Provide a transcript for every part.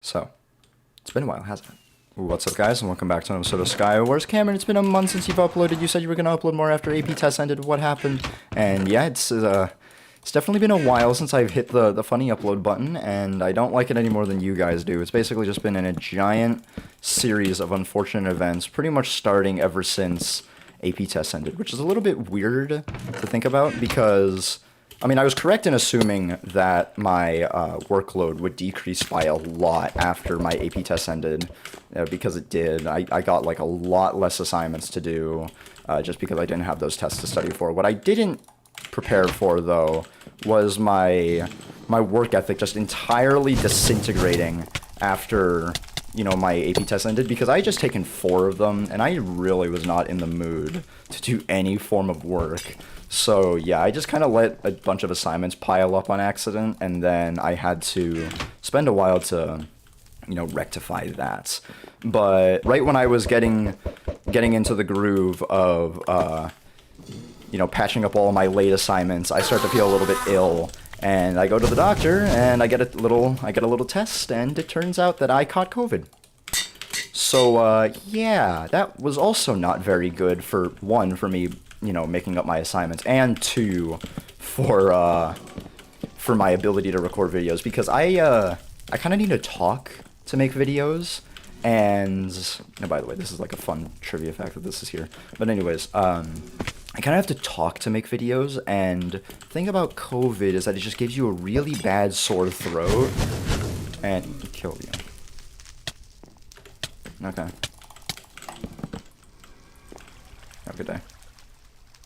So, it's been a while, hasn't it? What's up, guys, and welcome back to another episode of Skywars. Cameron, it's been a month since you've uploaded. You said you were going to upload more after AP tests ended. What happened? And yeah, it's definitely been a while since I've hit the funny upload button, and I don't like it any more than you guys do. It's basically just been in a giant series of unfortunate events, pretty much starting ever since AP tests ended, which is a little bit weird to think about because, I mean, I was correct in assuming that my workload would decrease by a lot after my AP test ended, because it did. I got like a lot less assignments to do just because I didn't have those tests to study for. What I didn't prepare for, though, was my work ethic just entirely disintegrating after, you know, my AP test ended, because I had just taken 4 of them, and I really was not in the mood to do any form of work. So yeah, I just kind of let a bunch of assignments pile up on accident, and then I had to spend a while to, you know, rectify that. But right when I was getting into the groove of, you know, patching up all of my late assignments, I start to feel a little bit ill, and I go to the doctor, and I get a little test, and it turns out that I caught COVID. So yeah, that was also not very good for, 1, for me, you know, making up my assignments, and 2, for my ability to record videos, because I kind of need to talk to make videos. And by the way, this is like a fun trivia fact that this is here. But anyways, I kind of have to talk to make videos, and the thing about COVID is that it just gives you a really bad sore throat, and it kills you. Okay. Have a good day.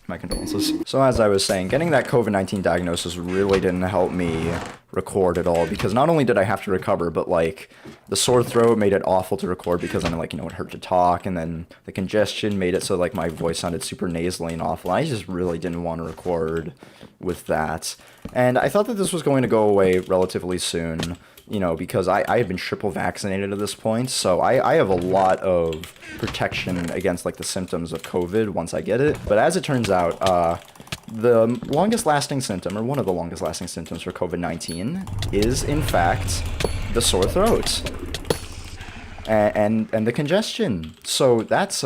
My condolences. So as I was saying, getting that COVID-19 diagnosis really didn't help me record at all, because not only did I have to recover, but like the sore throat made it awful to record, because then, like, you know, it hurt to talk, and then the congestion made it so like my voice sounded super nasally and awful. I just really didn't want to record with that, and I thought that this was going to go away relatively soon, you know, because I had been triple vaccinated at this point, so I have a lot of protection against like the symptoms of COVID once I get it. But as it turns out, the longest lasting symptom, or one of the longest lasting symptoms for COVID-19, is in fact the sore throat and the congestion. So that's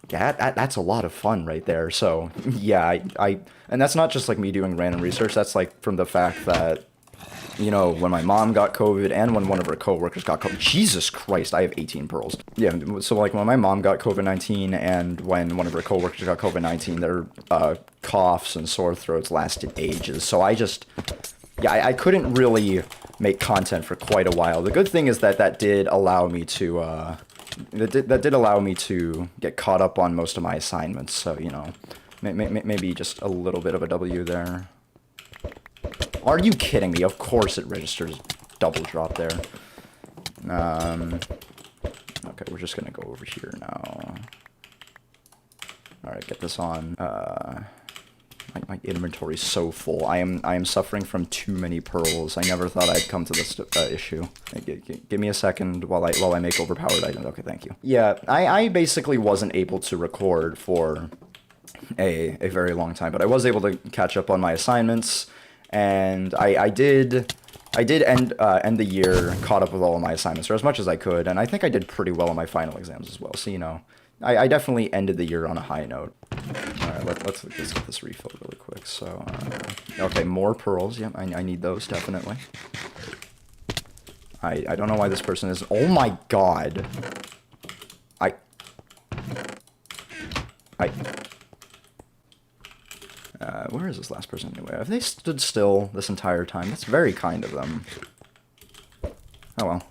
that's a lot of fun right there. So yeah, I and that's not just like me doing random research. That's like from the fact that, you know, when my mom got COVID and when one of her coworkers got COVID. Jesus Christ, I have 18 pearls. Yeah, so like when my mom got COVID-19 and when one of her coworkers got COVID-19, their coughs and sore throats lasted ages. So I couldn't really make content for quite a while. The good thing is that that did allow me to get caught up on most of my assignments. So, you know, maybe just a little bit of a W there. Are you kidding me? Of course it registers double drop there. Okay, we're just gonna go over here now. Alright, get this on. My inventory's so full. I am suffering from too many pearls. I never thought I'd come to this issue. Give me a second while I make overpowered items. Okay, thank you. Yeah, I basically wasn't able to record for a very long time, but I was able to catch up on my assignments. And I did end the year caught up with all of my assignments, or as much as I could, and I think I did pretty well on my final exams as well. So, you know, I definitely ended the year on a high note. All right, let's get this refilled really quick. So, okay, more pearls. Yep, I need those definitely. I don't know why this person is. Oh my god. Where is this last person anyway? Have they stood still this entire time? That's very kind of them. Oh well.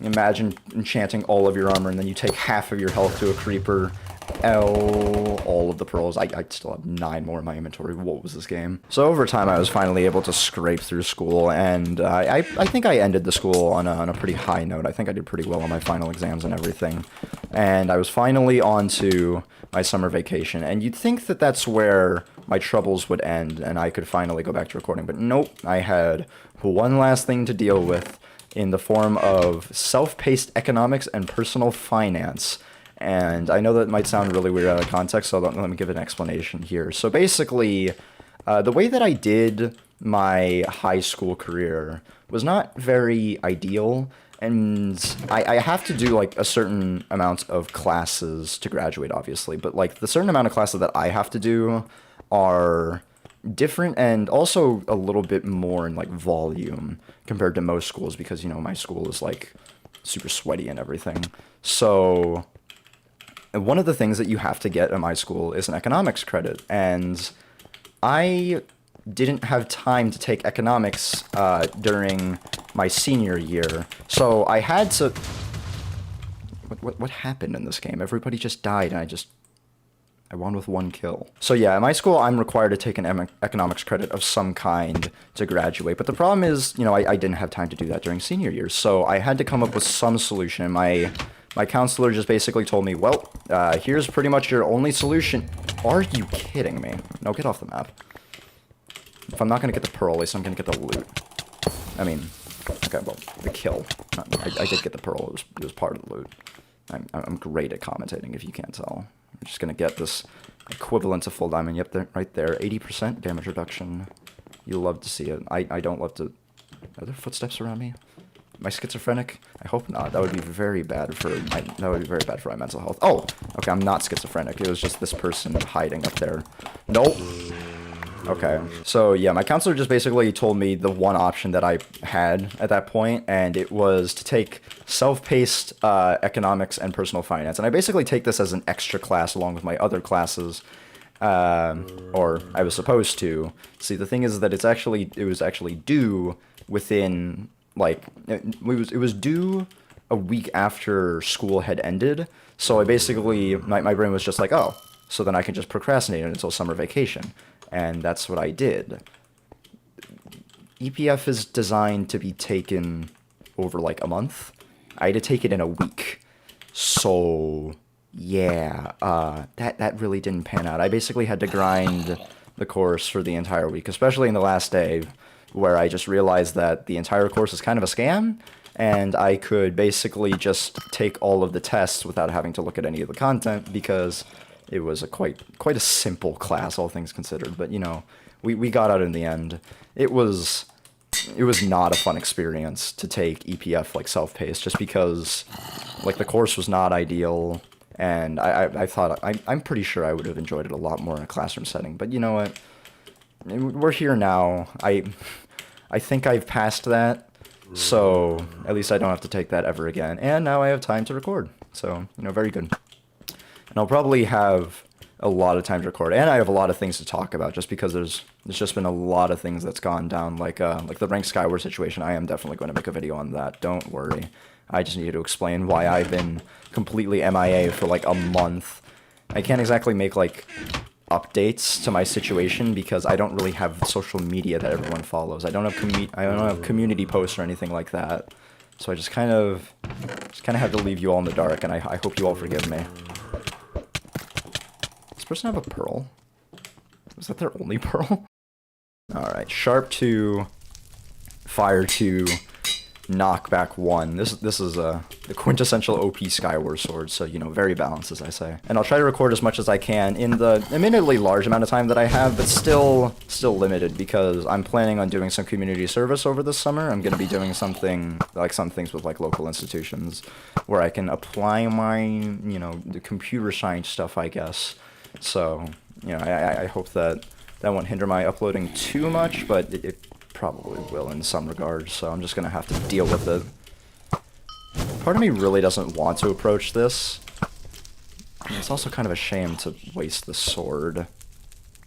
Imagine enchanting all of your armor and then you take half of your health to a creeper. All of the pearls. I still have 9 more in my inventory. What was this game? So over time, I was finally able to scrape through school, and I think I ended the school on a pretty high note. I think I did pretty well on my final exams and everything. And I was finally on to my summer vacation, and you'd think that that's where my troubles would end, and I could finally go back to recording, but nope. I had one last thing to deal with in the form of self-paced economics and personal finance. And I know that might sound really weird out of context, so let me give an explanation here. So basically, the way that I did my high school career was not very ideal, and I have to do like a certain amount of classes to graduate, obviously, but like the certain amount of classes that I have to do are different and also a little bit more in like volume compared to most schools because, you know, my school is like super sweaty and everything. So one of the things that you have to get at my school is an economics credit, and I didn't have time to take economics during my senior year, so I had to... What happened in this game? Everybody just died, and I won with 1 kill. So yeah, at my school, I'm required to take an economics credit of some kind to graduate, but the problem is, you know, I didn't have time to do that during senior year, so I had to come up with some solution. My counselor just basically told me, well, here's pretty much your only solution. Are you kidding me? No, get off the map. If I'm not going to get the pearl, at least I'm going to get the loot. I mean, okay, well, the kill. I did get the pearl. It was part of the loot. I'm great at commentating, if you can't tell. I'm just going to get this equivalent to full diamond. Yep, there, right there. 80% damage reduction. You'll love to see it. I don't love to... Are there footsteps around me? Am I schizophrenic? I hope not. That would be very bad for my mental health. Oh, okay, I'm not schizophrenic. It was just this person hiding up there. Nope. Okay, so yeah, my counselor just basically told me the one option that I had at that point, and it was to take self-paced economics and personal finance. And I basically take this as an extra class along with my other classes, or I was supposed to. See, the thing is that it was actually due within, like, it was due a week after school had ended. So I basically, my brain was just like, oh, so then I can just procrastinate until summer vacation. And that's what I did. EPF is designed to be taken over like a month. I had to take it in a week. So yeah, that really didn't pan out. I basically had to grind the course for the entire week, especially in the last day, where I just realized that the entire course is kind of a scam, and I could basically just take all of the tests without having to look at any of the content, because it was a quite a simple class, all things considered. But, you know, we got out in the end. It was not a fun experience to take EPF, like, self-paced, just because, like, the course was not ideal, and I thought, I'm pretty sure I would have enjoyed it a lot more in a classroom setting. But you know what? We're here now. I think I've passed that, so at least I don't have to take that ever again. And now I have time to record, so, you know, very good. And I'll probably have a lot of time to record, and I have a lot of things to talk about, just because there's just been a lot of things that's gone down, like the ranked skywars situation. I am definitely going to make a video on that, don't worry. I just needed to explain why I've been completely MIA for like a month. I can't exactly make like updates to my situation because I don't really have social media that everyone follows. I don't have community posts or anything like that. So I just kind of have to leave you all in the dark, and I hope you all forgive me. Does this person have a pearl? Was that their only pearl? Alright, sharp 2, fire 2, knockback 1. This is the quintessential OP Skywars sword, so, you know, very balanced, as I say. And I'll try to record as much as I can in the admittedly large amount of time that I have, but still limited, because I'm planning on doing some community service over this summer. I'm going to be doing something, like some things with, like, local institutions, where I can apply my, you know, the computer science stuff, I guess. So, you know, I hope that won't hinder my uploading too much, but it probably will in some regards, so I'm just gonna have to deal with it. Part of me really doesn't want to approach this. It's also kind of a shame to waste the sword.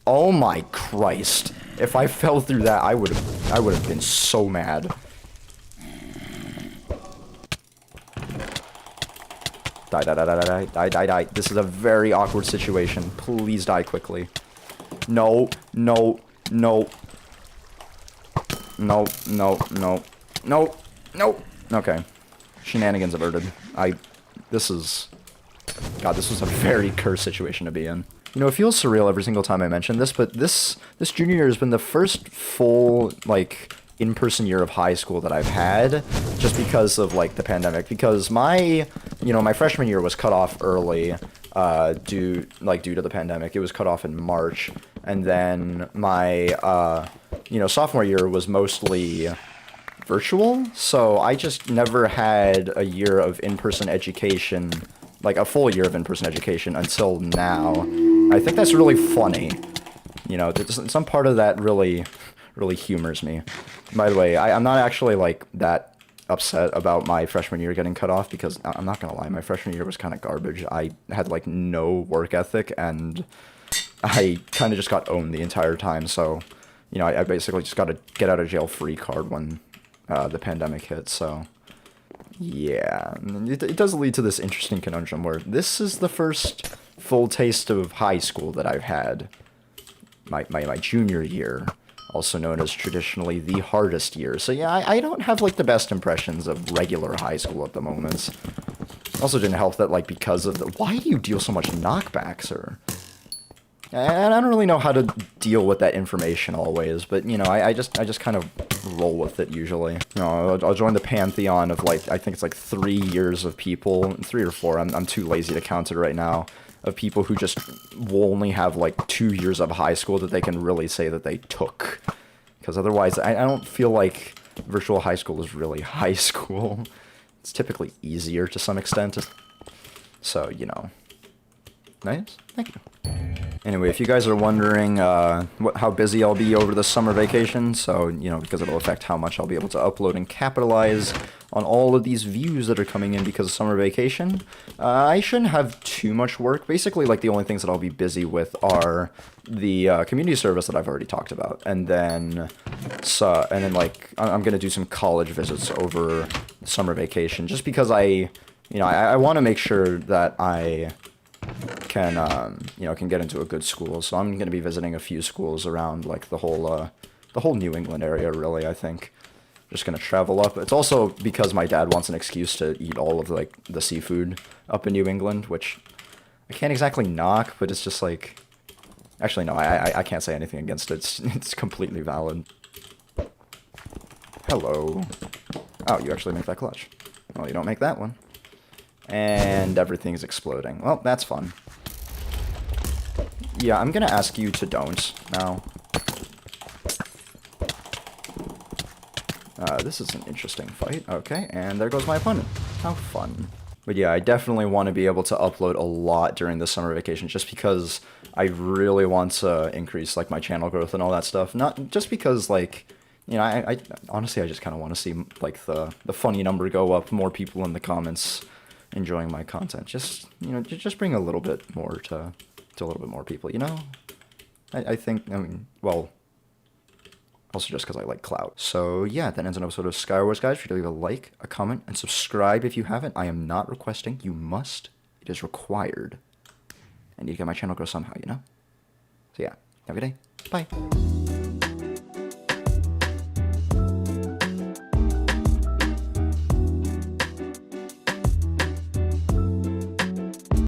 Oh my Christ. If I fell through that, I would have been so mad. Die. This is a very awkward situation. Please die quickly. No. Okay. Shenanigans averted. This was a very cursed situation to be in. You know, it feels surreal every single time I mention this, but this junior year has been the first full, like, in-person year of high school that I've had, just because of, like, the pandemic. Because my freshman year was cut off early, due to the pandemic. It was cut off in March, and then my you know, sophomore year was mostly virtual, so I just never had a year of in-person education, like a full year of in-person education until now. I think that's really funny. You know, some part of that really humors me. By the way, I'm not actually like that upset about my freshman year getting cut off, because I'm not gonna lie, my freshman year was kind of garbage. I had like no work ethic, and I kind of just got owned the entire time. So, you know, I basically just got a get out of jail free card when the pandemic hit. So, yeah, it does lead to this interesting conundrum where this is the first full taste of high school that I've had. My junior year, also known as traditionally the hardest year. So yeah, I don't have like the best impressions of regular high school at the moment. Also didn't help that, like, because of the... Why do you deal so much knockback, sir? And I don't really know how to deal with that information always, but, you know, I just kind of roll with it usually. You know, I'll join the pantheon of, like, I think it's like 3 years of people, 3 or 4, I'm too lazy to count it right now, of people who just will only have, like, 2 years of high school that they can really say that they took. Because otherwise, I don't feel like virtual high school is really high school. It's typically easier to some extent. So, you know. Nice. Thank you. Anyway, if you guys are wondering how busy I'll be over the summer vacation, so, you know, because it'll affect how much I'll be able to upload and capitalize on all of these views that are coming in because of summer vacation, I shouldn't have too much work. Basically, like, the only things that I'll be busy with are the community service that I've already talked about, and then like, I'm gonna do some college visits over summer vacation, just because I want to make sure that I can, you know, can get into a good school. So I'm going to be visiting a few schools around, like, the whole New England area, really, I think. Just going to travel up. It's also because my dad wants an excuse to eat all of, like, the seafood up in New England, which I can't exactly knock, but it's just, like... Actually, no, I can't say anything against it. It's completely valid. Hello. Oh, you actually make that clutch. Well, you don't make that one. And everything's exploding. Well, that's fun. Yeah, I'm gonna ask you to don't now. This is an interesting fight. Okay, and there goes my opponent. How fun. But yeah, I definitely want to be able to upload a lot during the summer vacation, just because I really want to increase, like, my channel growth and all that stuff. Not just because, like, you know, I honestly, I just kind of want to see, like, the funny number go up, more people in the comments enjoying my content. Just, you know, just bring a little bit more to a little bit more people, you know? I think, I mean, well, also just because I like clout. So yeah, that ends an episode of Skywars, guys. If you leave a like, a comment, and subscribe if you haven't. I am not requesting. You must. It is required. I need to get my channel grow somehow, you know? So yeah, have a good day. Bye.